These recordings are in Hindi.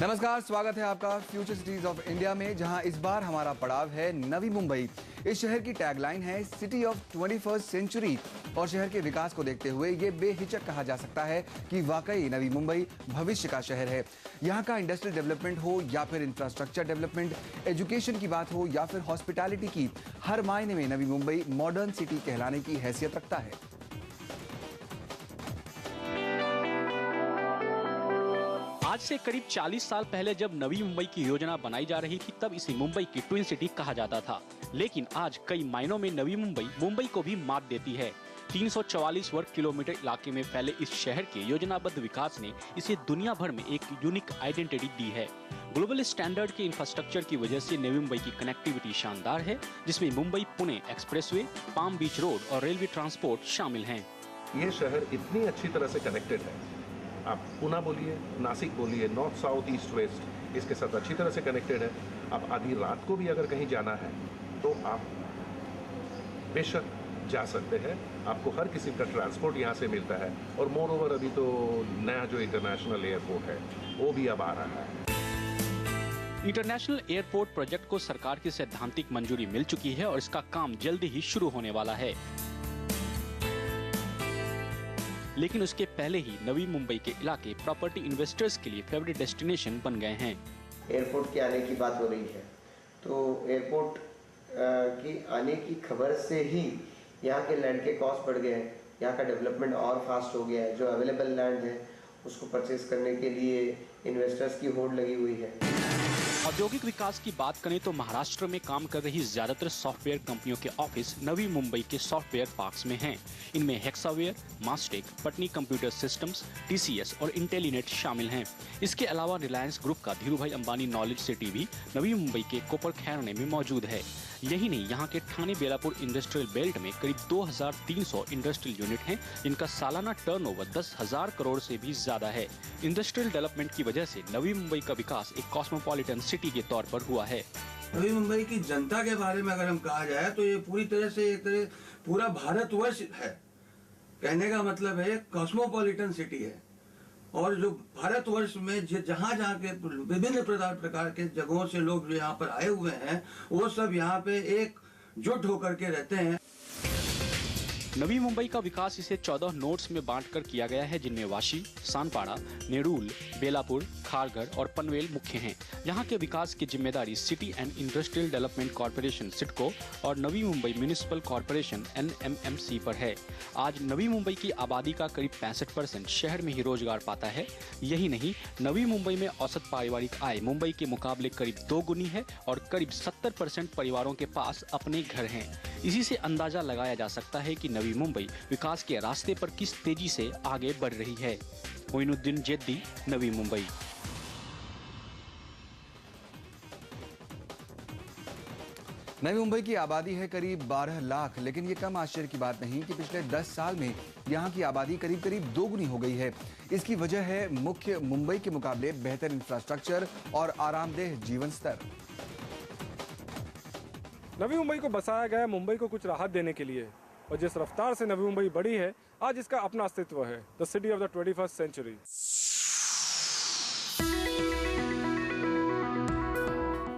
नमस्कार, स्वागत है आपका फ्यूचर सिटीज ऑफ इंडिया में, जहां इस बार हमारा पड़ाव है नवी मुंबई। इस शहर की टैगलाइन है सिटी ऑफ 21st सेंचुरी और शहर के विकास को देखते हुए ये बेहिचक कहा जा सकता है कि वाकई नवी मुंबई भविष्य का शहर है। यहाँ का इंडस्ट्रियल डेवलपमेंट हो या फिर इंफ्रास्ट्रक्चर डेवलपमेंट, एजुकेशन की बात हो या फिर हॉस्पिटैलिटी की, हर मायने में नवी मुंबई मॉडर्न सिटी कहलाने की हैसियत रखता है। आज से करीब 40 साल पहले जब नवी मुंबई की योजना बनाई जा रही थी, तब इसे मुंबई की ट्विन सिटी कहा जाता था। लेकिन आज कई मायनों में नवी मुंबई को भी मात देती है। 344 वर्ग किलोमीटर इलाके में फैले इस शहर के योजनाबद्ध विकास ने इसे दुनिया भर में एक यूनिक आइडेंटिटी दी है। ग्लोबल स्टैंडर्ड के इंफ्रास्ट्रक्चर की वजह से नवी मुंबई की कनेक्टिविटी शानदार है, जिसमें मुंबई पुणे एक्सप्रेसवे, पाम बीच रोड और रेलवे ट्रांसपोर्ट शामिल हैं। ये शहर इतनी अच्छी तरह से कनेक्टेड है, आप पुणे बोलिए, नासिक बोलिए, नॉर्थ साउथ ईस्ट वेस्ट, इसके साथ अच्छी तरह से कनेक्टेड है। आप आधी रात को भी अगर कहीं जाना है तो आप बेशक जा सकते हैं, आपको हर किसी का ट्रांसपोर्ट यहाँ से मिलता है। और मोर ओवर अभी तो नया जो इंटरनेशनल एयरपोर्ट है वो भी अब आ रहा है। इंटरनेशनल एयरपोर्ट प्रोजेक्ट को सरकार की सैद्धांतिक मंजूरी मिल चुकी है और इसका काम जल्दी ही शुरू होने वाला है। लेकिन उसके पहले ही नवी मुंबई के इलाके प्रॉपर्टी इन्वेस्टर्स के लिए फेवरेट डेस्टिनेशन बन गए हैं। एयरपोर्ट के आने की बात हो रही है, तो एयरपोर्ट की आने की खबर से ही यहाँ के लैंड के कॉस्ट बढ़ गए हैं, यहाँ का डेवलपमेंट और फास्ट हो गया है। जो अवेलेबल लैंड है उसको परचेज करने के लिए इन्वेस्टर्स की होड़ लगी हुई है। औद्योगिक विकास की बात करें तो महाराष्ट्र में काम कर रही ज्यादातर सॉफ्टवेयर कंपनियों के ऑफिस नवी मुंबई के सॉफ्टवेयर पार्क्स में हैं। इनमें Hexaware, Mastek, Patni computer systems, TCS और इंटेलिनेट शामिल हैं। इसके अलावा रिलायंस ग्रुप का धीरूभाई अंबानी नॉलेज सिटी भी नवी मुंबई के कोपर खैरने में मौजूद है। यही नहीं, यहाँ के ठाणे बेलापुर इंडस्ट्रियल बेल्ट में करीब 2300 इंडस्ट्रियल यूनिट हैं, जिनका सालाना टर्नओवर 10,000 करोड़ से भी ज्यादा है। इंडस्ट्रियल डेवलपमेंट की वजह से नवी मुंबई का विकास एक कॉस्मोपॉलिटन सिटी के तौर पर हुआ है। नवी मुंबई की जनता के बारे में अगर हम कहा जाए तो ये पूरी तरह से एक तरह पूरा भारतवर्ष है। कहने का मतलब है कॉस्मोपॉलिटन सिटी है, और जो भारतवर्ष में जहाँ जहाँ के विभिन्न प्रकार के जगहों से लोग जो यहाँ पर आए हुए हैं वो सब यहाँ पे एकजुट होकर के रहते हैं। नवी मुंबई का विकास इसे 14 नोड्स में बांटकर किया गया है, जिनमें वाशी, सानपाड़ा, नेरूल, बेलापुर, खारघर और पनवेल मुख्य हैं। यहाँ के विकास की जिम्मेदारी city and industrial development corporation CIDCO और Navi Mumbai municipal corporation NMMC पर है। आज नवी मुंबई की आबादी का करीब 65% शहर में ही रोजगार पाता है। यही नहीं, नवी मुंबई में औसत पारिवारिक आय मुंबई के मुकाबले करीब 2 गुनी है और करीब 70% परिवारों के पास अपने घर हैं। इसी से अंदाजा लगाया जा सकता है कि नवी मुंबई विकास के रास्ते पर किस तेजी से आगे बढ़ रही है। मोइनुद्दीन जेद्दी, नवी मुंबई। नवी मुंबई की आबादी है करीब 12 लाख, लेकिन ये कम आश्चर्य की बात नहीं कि पिछले 10 साल में यहाँ की आबादी करीब 2 गुनी हो गई है। इसकी वजह है मुख्य मुंबई के मुकाबले बेहतर इंफ्रास्ट्रक्चर और आरामदेह जीवन स्तर। नवी मुंबई को बसाया गया मुंबई को कुछ राहत देने के लिए, और जिस रफ्तार से नवी मुंबई बढ़ी है, आज इसका अपना अस्तित्व है, the city of the 21st century.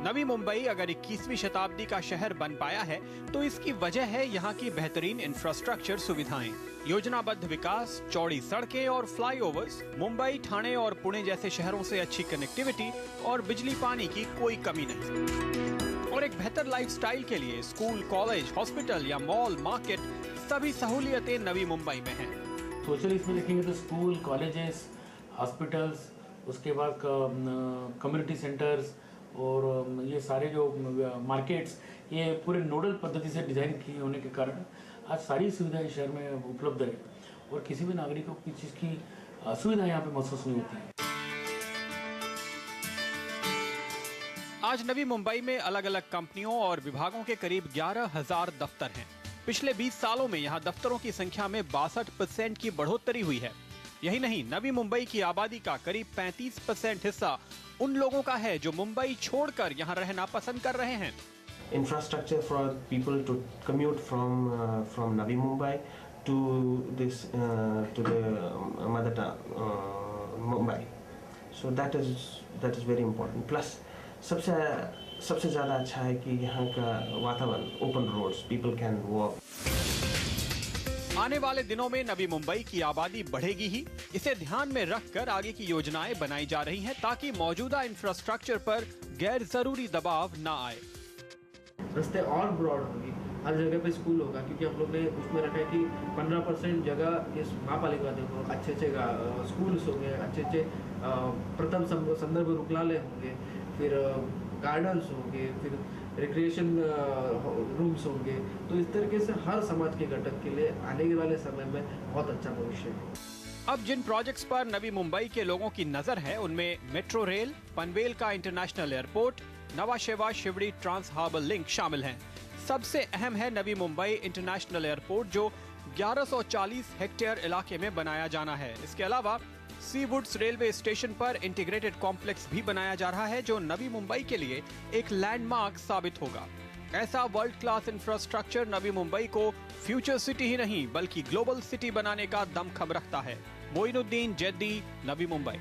Navi Mumbai अगर 21वीं शताब्दी का शहर बन पाया है तो इसकी वजह है यहाँ की बेहतरीन इंफ्रास्ट्रक्चर सुविधाएं, योजनाबद्ध विकास, चौड़ी सड़कें और फ्लाईओवर्स, मुंबई, ठाणे और पुणे जैसे शहरों से अच्छी कनेक्टिविटी और बिजली पानी की कोई कमी नहीं। और एक बेहतर लाइफस्टाइल के लिए स्कूल, कॉलेज, हॉस्पिटल या मॉल, मार्केट, सभी सहूलियतें नवी मुंबई में हैं। सोशली इसमें देखेंगे तो स्कूल, कॉलेजेस, हॉस्पिटल्स, उसके बाद कम्युनिटी सेंटर्स और ये सारे जो मार्केट्स, ये पूरे नोडल पद्धति से डिज़ाइन किए होने के कारण आज सारी सुविधाएं शहर में उपलब्ध है और किसी भी नागरिक को किसी चीज़ की असुविधा यहाँ पे महसूस नहीं होती है। आज नवी मुंबई में अलग अलग कंपनियों और विभागों के करीब 11,000 दफ्तर हैं। पिछले 20 सालों में यहाँ दफ्तरों की संख्या में 62% की बढ़ोतरी हुई है। यही नहीं, नवी मुंबई की आबादी का करीब 35% हिस्सा उन लोगों का है जो मुंबई छोड़कर यहाँ रहना पसंद कर रहे हैं। Infrastructure for people to commute from Navi Mumbai to the mother town Mumbai. So that is very important. Plus सबसे ज़्यादा अच्छा है कि यहाँ का वातावरण, open roads, people can walk. आने वाले दिनों में नवी मुंबई की आबादी बढ़ेगी ही। इसे ध्यान में रखकर आगे की योजनाएं बनाई जा रही हैं ताकि मौजूदा इंफ्रास्ट्रक्चर पर गैर जरूरी दबाव न आए। रास्ते और ब्रॉड होंगी, हर जगह पे स्कूल होगा, क्योंकि हम लोग ने उसमें रखा है कि 15% जगह इस महापालिका देखो अच्छे स्कूल्स होंगे, अच्छे प्रथम संदर्भ रुग्णालय होंगे, फिर गार्डन्स होंगे, फिर रिक्रिएशन रूम्स होंगे। तो इस तरीके से हर समाज के घटक के लिए आने वाले समय में बहुत अच्छा भविष्य है। अब जिन प्रोजेक्ट्स पर नवी मुंबई के लोगों की नजर है उनमें मेट्रो रेल, पनवेल का इंटरनेशनल एयरपोर्ट, नवा शेवा शिवड़ी ट्रांस हार्बर लिंक शामिल हैं। सबसे अहम है नवी मुंबई इंटरनेशनल एयरपोर्ट जो 1140 हेक्टेयर इलाके में बनाया जाना है। इसके अलावा सीवुड्स रेलवे स्टेशन पर इंटीग्रेटेड कॉम्प्लेक्स भी बनाया जा रहा है जो नवी मुंबई के लिए एक लैंडमार्क साबित होगा। ऐसा world class infrastructure Navi Mumbai को फ्यूचर सिटी ही नहीं बल्कि ग्लोबल सिटी बनाने का दमखम रखता है। मोइनुद्दीन जद्दी, नवी मुंबई।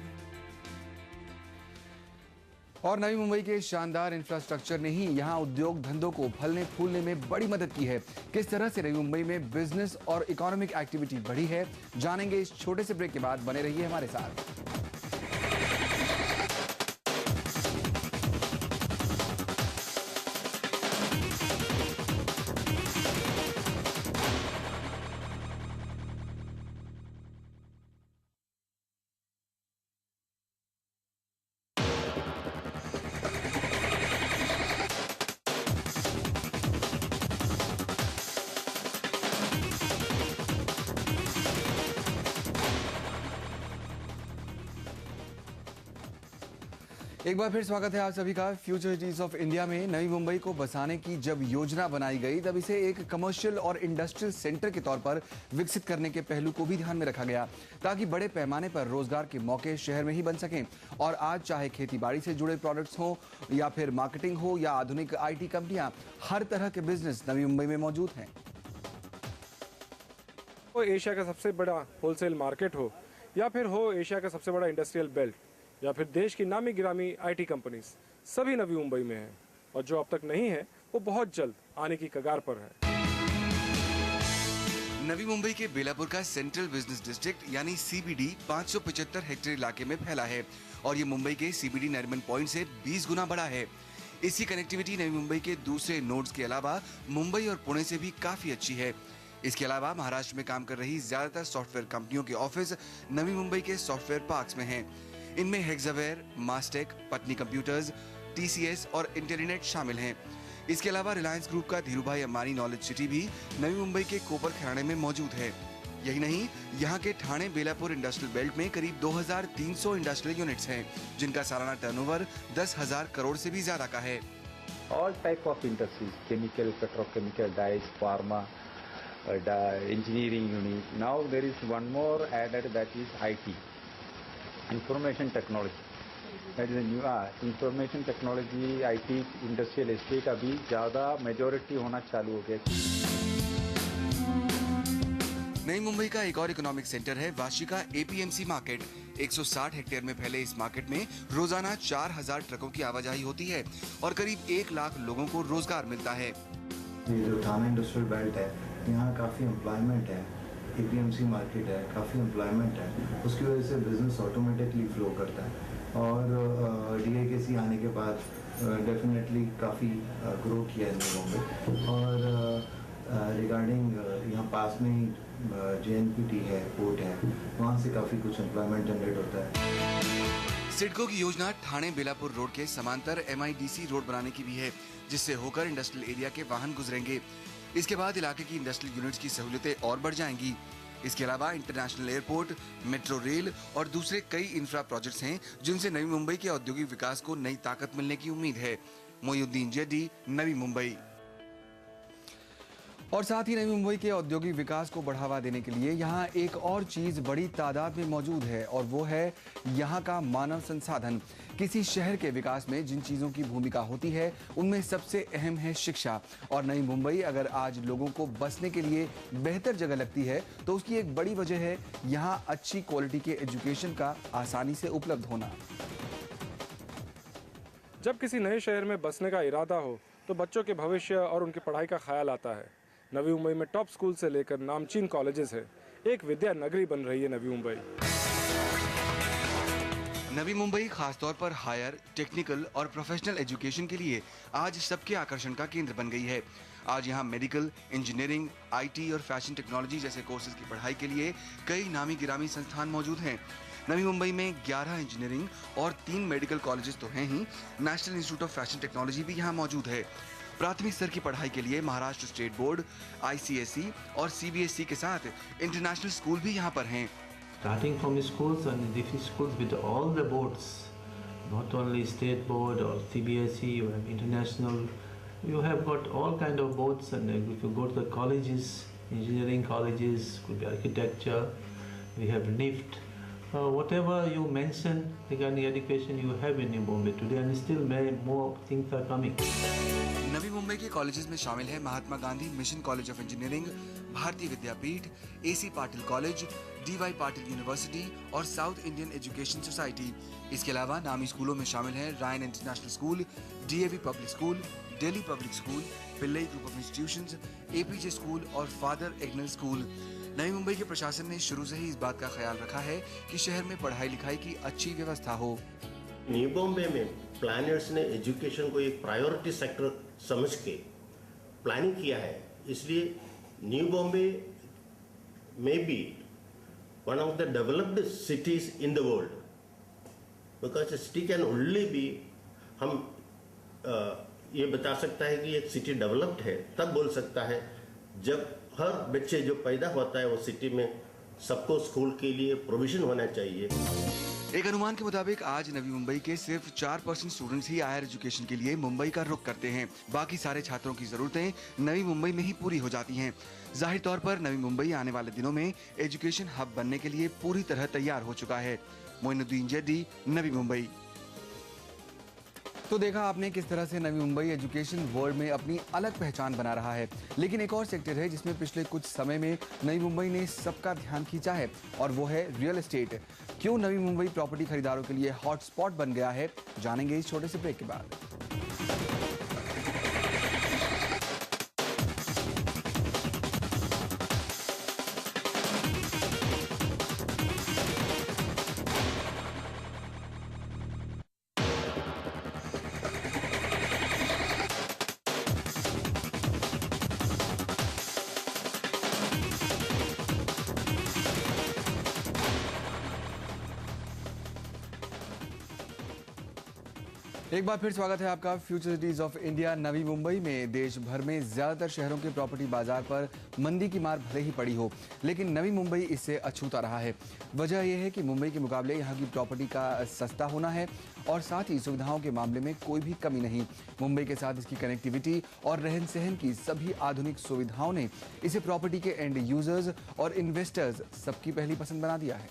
और नवी मुंबई के शानदार इंफ्रास्ट्रक्चर ने ही यहाँ उद्योग धंधों को फलने फूलने में बड़ी मदद की है। किस तरह से नवी मुंबई में बिजनेस और इकोनॉमिक एक्टिविटी बढ़ी है, जानेंगे इस छोटे से ब्रेक के बाद। बने रहिए हमारे साथ। एक बार फिर स्वागत है आप सभी का फ्यूचर सिटीज ऑफ इंडिया में। नवी मुंबई को बसाने की जब योजना बनाई गई तब इसे एक कमर्शियल और इंडस्ट्रियल सेंटर के तौर पर विकसित करने के पहलू को भी ध्यान में रखा गया ताकि बड़े पैमाने पर रोजगार के मौके शहर में ही बन सकें। और आज चाहे खेती बाड़ी से जुड़े प्रोडक्ट्स हो या फिर मार्केटिंग हो या आधुनिक IT कंपनियां, हर तरह के बिजनेस नवी मुंबई में मौजूद हैं। वो एशिया का सबसे बड़ा होलसेल मार्केट हो या फिर हो एशिया का सबसे बड़ा इंडस्ट्रियल बेल्ट या फिर देश की नामी गिरामी IT कंपनीज, सभी नवी मुंबई में है। और जो अब तक नहीं है वो बहुत जल्द आने की कगार पर है। नवी मुंबई के बेलापुर का सेंट्रल बिजनेस डिस्ट्रिक्ट यानी CBD 575 हेक्टेयर इलाके में फैला है और ये मुंबई के CBD नरीमन पॉइंट से 20 गुना बड़ा है। इसकी कनेक्टिविटी नवी मुंबई के दूसरे नोड्स के अलावा मुंबई और पुणे से भी काफी अच्छी है। इसके अलावा महाराष्ट्र में काम कर रही ज्यादातर सॉफ्टवेयर कंपनियों के ऑफिस नवी मुंबई के सॉफ्टवेयर पार्क्स में हैं। इनमें हेक्सावेयर, मास्टेक, पत्नी कंप्यूटर्स, TCS और इंटेलिनेट शामिल हैं। इसके अलावा रिलायंस ग्रुप का धीरूभाई अंबानी नॉलेज सिटी भी नवी मुंबई के कोपर खराणे में मौजूद है। यही नहीं, यहाँ के ठाणे बेलापुर इंडस्ट्रियल बेल्ट में करीब 2300 इंडस्ट्रियल यूनिट्स हैं, जिनका सालाना टर्नओवर 10,000 करोड़ से भी ज्यादा का है। All type of industries, chemical, petrochemical, dyes, pharma, engineering unit. Now there is one more added, that is IT. Information technology, that is a new information technology IT industrial estate अभी ज़्यादा मेजॉरिटी होना चालू हो गया। नई मुंबई का एक और इकोनॉमिक सेंटर है वाशी का APMC मार्केट। 160 हेक्टेयर में फैले इस मार्केट में रोजाना 4000 ट्रकों की आवाजाही होती है और करीब 1 लाख लोगों को रोजगार मिलता है। ये जो ठाणे इंडस्ट्रियल बेल्ट है, यहाँ काफ़ी एम्प्लॉयमेंट है। APMC मार्केट है, काफ़ी एम्प्लॉयमेंट है, उसकी वजह से बिजनेस ऑटोमेटिकली फ्लो करता है। और DIKC आने के बाद डेफिनेटली काफ़ी ग्रो किया है नई मुंबई। और रिगार्डिंग यहाँ पास में ही JNPT है, पोर्ट है, वहाँ से काफ़ी कुछ एम्प्लॉयमेंट जनरेट होता है। सिडको की योजना ठाणे बेलापुर रोड के समांतर MIDC रोड बनाने की भी है, जिससे होकर इंडस्ट्रियल एरिया के वाहन गुजरेंगे। इसके बाद इलाके की इंडस्ट्रियल यूनिट्स की सहूलियतें और बढ़ जाएंगी। इसके अलावा इंटरनेशनल एयरपोर्ट, मेट्रो रेल और दूसरे कई इंफ्रा प्रोजेक्ट्स हैं, जिनसे नवी मुंबई के औद्योगिक विकास को नई ताकत मिलने की उम्मीद है। मोइनुद्दीन जद्दी, नवी मुंबई। और साथ ही नवी मुंबई के औद्योगिक विकास को बढ़ावा देने के लिए यहाँ एक और चीज बड़ी तादाद में मौजूद है और वो है यहाँ का मानव संसाधन। किसी शहर के विकास में जिन चीजों की भूमिका होती है उनमें सबसे अहम है शिक्षा। और नई मुंबई अगर आज लोगों को बसने के लिए बेहतर जगह लगती है तो उसकी एक बड़ी वजह है यहाँ अच्छी क्वालिटी के एजुकेशन का आसानी से उपलब्ध होना। जब किसी नए शहर में बसने का इरादा हो तो बच्चों के भविष्य और उनकी पढ़ाई का ख्याल आता है। नवी मुंबई में टॉप स्कूल से लेकर नामचीन कॉलेजेस है। एक विद्या नगरी बन रही है नवी मुंबई। नवी मुंबई खासतौर पर हायर, टेक्निकल और प्रोफेशनल एजुकेशन के लिए आज सबके आकर्षण का केंद्र बन गई है। आज यहाँ मेडिकल, इंजीनियरिंग, आईटी और फैशन टेक्नोलॉजी जैसे कोर्सेज की पढ़ाई के लिए कई नामी गिरामी संस्थान मौजूद हैं। नवी मुंबई में 11 इंजीनियरिंग और 3 मेडिकल कॉलेजेस तो हैं ही, national institute of fashion technology भी यहाँ मौजूद है। प्राथमिक स्तर की पढ़ाई के लिए महाराष्ट्र स्टेट बोर्ड, ICSE और CBSE के साथ इंटरनेशनल स्कूल भी यहाँ पर हैं। Starting from schools and different schools with all the boards, not only state board or CBSE, you have international, you have got all kind of boards. And if you go to the colleges, engineering colleges, could be architecture, we have NIFT, whatever you mention regarding education you have in New Bombay today, and still more things are coming. नवी मुंबई के कॉलेजेस में शामिल है Mahatma Gandhi mission college of engineering, Bharati Vidyapeeth, AC Patil college, DY Patil university और साउथ इंडियन एजुकेशन सोसाइटी। इसके अलावा नामी स्कूलों में शामिल हैं Ryan international school, DAV public school, Delhi public school, Pillai group of institutions, APJ school और father Agnel school. Navi Mumbai के प्रशासन ने शुरू से ही इस बात का ख्याल रखा है कि शहर में पढ़ाई लिखाई की अच्छी व्यवस्था हो। न्यू बॉम्बे में प्लानर्स ने एजुकेशन को एक प्रायोरिटी सेक्टर समझ के प्लानिंग किया है। इसलिए न्यू बॉम्बे में be one of the developed cities in the world, because city can only be, हम ये बता सकता है कि एक सिटी डेवलप्ड है तब बोल सकता है जब हर बच्चे जो पैदा होता है वो सिटी में सबको स्कूल के लिए प्रोविजन होना चाहिए। एक अनुमान के मुताबिक आज नवी मुंबई के सिर्फ 4% स्टूडेंट्स ही हायर एजुकेशन के लिए मुंबई का रुख करते हैं। बाकी सारे छात्रों की जरूरतें नवी मुंबई में ही पूरी हो जाती हैं। जाहिर तौर पर नवी मुंबई आने वाले दिनों में एजुकेशन हब बनने के लिए पूरी तरह तैयार हो चुका है। मोइनुद्दीन जेडी, नवी मुंबई। तो देखा आपने किस तरह से नवी मुंबई एजुकेशन वर्ल्ड में अपनी अलग पहचान बना रहा है। लेकिन एक और सेक्टर है जिसमें पिछले कुछ समय में नवी मुंबई ने सबका ध्यान खींचा है और वो है रियल एस्टेट। क्यों नवी मुंबई प्रॉपर्टी खरीदारों के लिए हॉटस्पॉट बन गया है, जानेंगे इस छोटे से ब्रेक के बाद। एक बार फिर स्वागत है आपका future cities of India Navi Mumbai में। देश भर में ज्यादातर शहरों के प्रॉपर्टी बाजार पर मंदी की मार भले ही पड़ी हो, लेकिन नवी मुंबई इससे अछूता रहा है। वजह यह है कि मुंबई के मुकाबले यहाँ की प्रॉपर्टी का सस्ता होना है और साथ ही सुविधाओं के मामले में कोई भी कमी नहीं। मुंबई के साथ इसकी कनेक्टिविटी और रहन सहन की सभी आधुनिक सुविधाओं ने इसे प्रॉपर्टी के एंड यूजर्स और इन्वेस्टर्स सबकी पहली पसंद बना दिया है।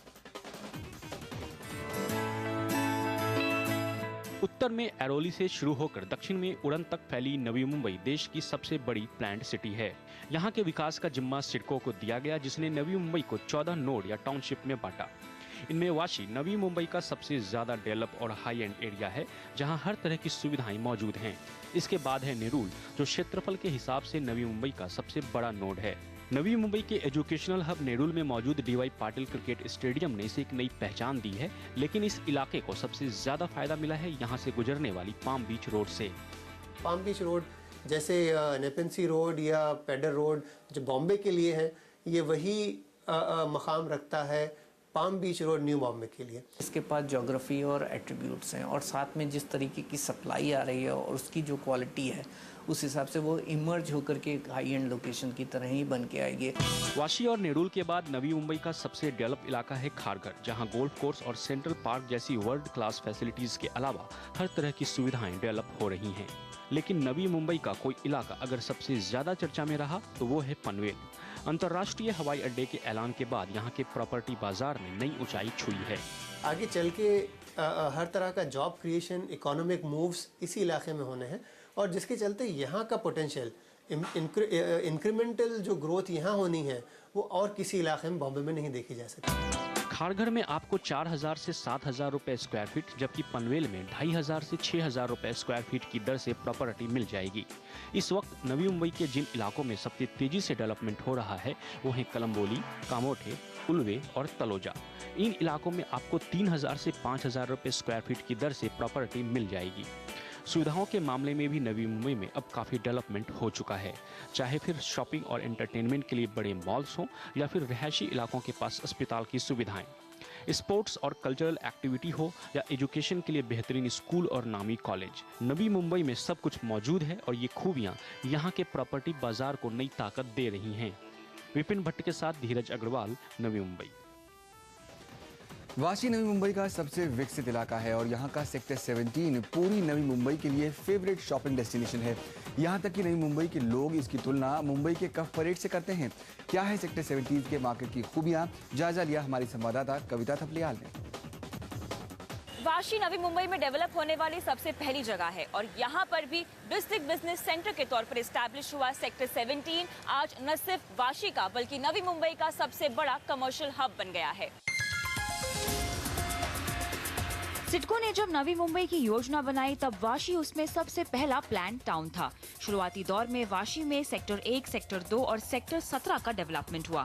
उत्तर में एरोली से शुरू होकर दक्षिण में उड़न तक फैली नवी मुंबई देश की सबसे बड़ी प्लान्ड सिटी है। यहाँ के विकास का जिम्मा सिडको को दिया गया, जिसने नवी मुंबई को 14 नोड या टाउनशिप में बांटा। इनमें वाशी नवी मुंबई का सबसे ज्यादा डेवलप और हाई एंड एरिया है, जहाँ हर तरह की सुविधाएं मौजूद हैं। इसके बाद है नेरुल, जो क्षेत्रफल के हिसाब से नवी मुंबई का सबसे बड़ा नोड है। नवी मुंबई के एजुकेशनल हब नेरुल में मौजूद DY पाटिल क्रिकेट स्टेडियम ने इसे एक नई पहचान दी है, लेकिन इस इलाके को सबसे ज्यादा फायदा मिला है यहाँ से गुजरने वाली पाम बीच रोड से। पाम बीच रोड जैसे नेपेंसी रोड या पेडर रोड जो बॉम्बे के लिए है, ये वही मकाम रखता है पाम बीच रोड न्यू बॉम्बे के लिए। इसके पास ज्योग्राफी और एट्रीब्यूट्स हैं और साथ में जिस तरीके की सप्लाई आ रही है और उसकी जो क्वालिटी है उस हिसाब से वो इमर्ज होकर के एक हाई एंड लोकेशन की तरह ही बन के आएगी। वाशी और नेरुल के बाद नवी मुंबई का सबसे डेवलप इलाका है खारघर, जहां गोल्फ कोर्स और सेंट्रल पार्क जैसी वर्ल्ड क्लास फैसिलिटीज के अलावा हर तरह की सुविधाएं डेवलप हो रही हैं। लेकिन नवी मुंबई का कोई इलाका अगर सबसे ज्यादा चर्चा में रहा तो वो है पनवेल। अंतर्राष्ट्रीय हवाई अड्डे के ऐलान के बाद यहाँ के प्रॉपर्टी बाजार में नई ऊंचाई छुई है। आगे चल के हर तरह का जॉब क्रिएशन, इकोनॉमिक मूव्स इसी इलाके में होने हैं और जिसके चलते यहाँ का पोटेंशियल इंक्रीमेंटल जो ग्रोथ यहाँ होनी है वो और किसी इलाके में बॉम्बे में नहीं देखी जा सकती। खारघर में आपको 4,000 से 7,000 रुपए स्क्वायर फीट, जबकि पनवेल में 2,500 से 6,000 रुपए स्क्वायर फीट की दर से प्रॉपर्टी मिल जाएगी। इस वक्त नवी मुंबई के जिन इलाकों में सबसे तेजी से डेवलपमेंट हो रहा है वो है कलम्बोली, कामोठे, उल्वे और तलोजा। इन इलाकों में आपको 3,000 से 5,000 रुपए स्क्वायर फीट की दर से प्रॉपर्टी मिल जाएगी। सुविधाओं के मामले में भी नवी मुंबई में अब काफ़ी डेवलपमेंट हो चुका है, चाहे फिर शॉपिंग और एंटरटेनमेंट के लिए बड़े मॉल्स हों या फिर रिहायशी इलाकों के पास अस्पताल की सुविधाएं, स्पोर्ट्स और कल्चरल एक्टिविटी हो या एजुकेशन के लिए बेहतरीन स्कूल और नामी कॉलेज। नवी मुंबई में सब कुछ मौजूद है और ये खूबियाँ यहाँ के प्रॉपर्टी बाजार को नई ताकत दे रही हैं। विपिन भट्ट के साथ धीरज अग्रवाल, नवी मुंबई। वाशी नवी मुंबई का सबसे विकसित इलाका है और यहाँ का सेक्टर 17 पूरी नवी मुंबई के लिए फेवरेट शॉपिंग डेस्टिनेशन है। यहाँ तक कि नवी मुंबई के लोग इसकी तुलना मुंबई के कफ परेड से करते हैं। क्या है सेक्टर 17 के मार्केट की खूबियाँ, जायजा लिया हमारी संवाददाता कविता थपलियाल ने। वाशी नवी मुंबई में डेवलप होने वाली सबसे पहली जगह है और यहाँ पर भी डिस्ट्रिक्ट बिजनेस सेंटर के तौर पर एस्टैब्लिश हुआ सेक्टर 17 आज न सिर्फ वाशी का बल्कि नवी मुंबई का सबसे बड़ा कमर्शियल हब बन गया है। सिडको ने जब नवी मुंबई की योजना बनाई तब वाशी उसमें सबसे पहला प्लान टाउन था। शुरुआती दौर में वाशी में सेक्टर 1, सेक्टर 2 और सेक्टर 17 का डेवलपमेंट हुआ।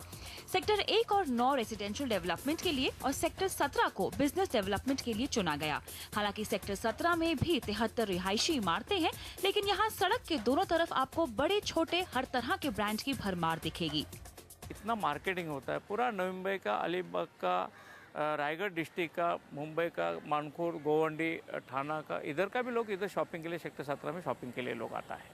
सेक्टर 1 और 9 रेजिडेंशियल डेवलपमेंट के लिए और सेक्टर 17 को बिजनेस डेवलपमेंट के लिए चुना गया। हालांकि सेक्टर 17 में भी 73 रिहायशी इमारतें हैं, लेकिन यहाँ सड़क के दोनों तरफ आपको बड़े छोटे हर तरह के ब्रांड की भरमार दिखेगी। इतना मार्केटिंग होता है पूरा नवी मुंबई का, अलीबाग का, रायगढ़ डिस्ट्रिक्ट का, मुंबई का, मानखुर, गोवंडी, ठाणा का, इधर का भी लोग इधर शॉपिंग के लिए सेक्टर 17 में शॉपिंग के लिए लोग आता है।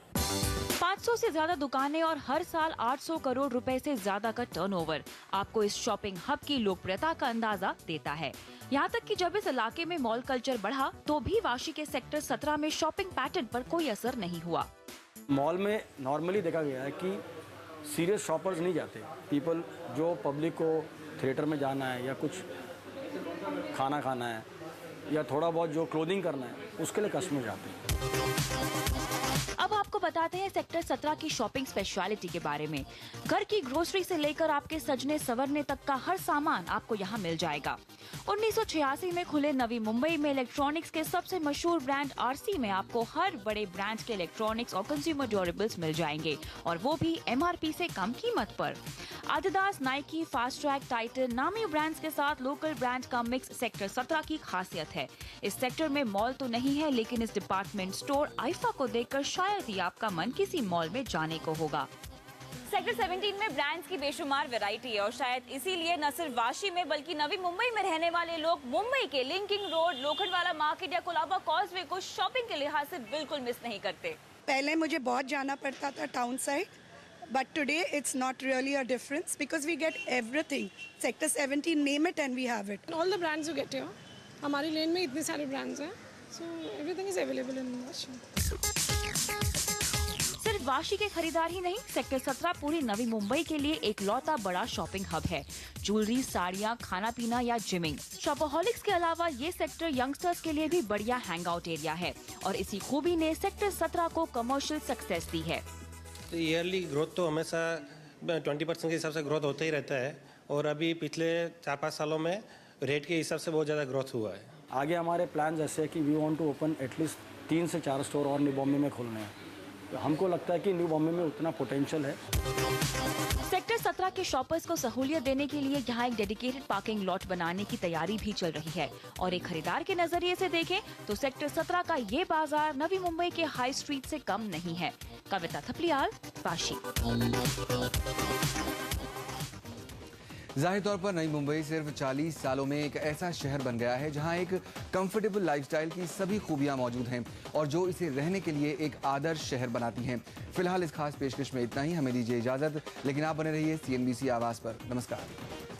500 से ज्यादा दुकानें और हर साल 800 करोड़ रुपए से ज्यादा का टर्नओवर आपको इस शॉपिंग हब की लोकप्रियता का अंदाजा देता है। यहाँ तक कि जब इस इलाके में मॉल कल्चर बढ़ा तो भी वाशी के सेक्टर 17 में शॉपिंग पैटर्न पर कोई असर नहीं हुआ। मॉल में नॉर्मली देखा गया है कि सीरियस शॉपर्स नहीं जाते। पीपल जो पब्लिक को थिएटर में जाना है या कुछ खाना खाना है या थोड़ा बहुत जो क्लोथिंग करना है उसके लिए कस्टमर जाते हैं। अब आपको बताते हैं सेक्टर 17 की शॉपिंग स्पेशलिटी के बारे में। घर की ग्रोसरी से लेकर आपके सजने संवरने तक का हर सामान आपको यहाँ मिल जाएगा। 1986 में खुले नवी मुंबई में इलेक्ट्रॉनिक्स के सबसे मशहूर ब्रांड आरसी में आपको हर बड़े ब्रांड के इलेक्ट्रॉनिक्स और कंज्यूमर ड्यूरेबल्स मिल जाएंगे और वो भी एमआरपी से कम कीमत पर। Adidas, Nike, fast track, Titan नामी ब्रांड्स के साथ लोकल ब्रांड का मिक्स सेक्टर 17 की खासियत है। इस सेक्टर में मॉल तो नहीं है, लेकिन इस डिपार्टमेंट स्टोर आईफा को देखकर शायद ही आपका मन किसी मॉल में जाने को होगा। सेक्टर 17 में ब्रांड्स की बेशुमार वैरायटी है और शायद इसीलिए न सिर्फ वाशी में बल्कि नवी मुंबई में रहने वाले लोग मुंबई के लिंकिंग रोड, लोखंडवाला मार्केट या कोलाबा कॉजवे को शॉपिंग के लिहाज से बिल्कुल मिस नहीं करते। पहले मुझे बहुत जाना पड़ता था town side, but today it's not really a difference because we get everything. Sector 17, name it and we have it. All the brands you get here. हमारी लेन में इतने सारे brands हैं, so everything is available in Vashi. सिर्फ वाशी के खरीदार ही नहीं, सेक्टर 17 पूरी नवी मुंबई के लिए एक लौता बड़ा शॉपिंग हब है। ज्वेलरी, साड़ियाँ, खाना पीना या जिमिंग, शॉपaholics के अलावा ये सेक्टर यंगस्टर्स के लिए भी बढ़िया हैंग आउट एरिया है और इसी खूबी ने सेक्टर 17 को कमर्शियल सक्सेस दी है। ईयरली ग्रोथ तो हमेशा 20% के हिसाब से ग्रोथ होता ही रहता है और अभी पिछले 4-5 सालों में रेट के हिसाब से बहुत ज़्यादा ग्रोथ हुआ है। आगे हमारे प्लान ऐसे है कि we want to open at least 3 से 4 स्टोर और न्यू बॉम्बे में खोलने हैं। तो हमको लगता है कि न्यू बॉम्बे में उतना पोटेंशियल है। सेक्टर 17 के शॉपर्स को सहूलियत देने के लिए यहाँ एक डेडिकेटेड पार्किंग लॉट बनाने की तैयारी भी चल रही है और एक खरीदार के नजरिए से देखें तो सेक्टर 17 का ये बाजार नवी मुंबई के हाई स्ट्रीट से कम नहीं है। कविता थपलियाल, वाशी। जाहिर तौर पर नई मुंबई सिर्फ 40 सालों में एक ऐसा शहर बन गया है जहां एक कंफर्टेबल लाइफस्टाइल की सभी खूबियां मौजूद हैं और जो इसे रहने के लिए एक आदर्श शहर बनाती हैं। फिलहाल इस खास पेशकश में इतना ही। हमें दीजिए इजाजत, लेकिन आप बने रहिए CNBC आवाज पर। नमस्कार।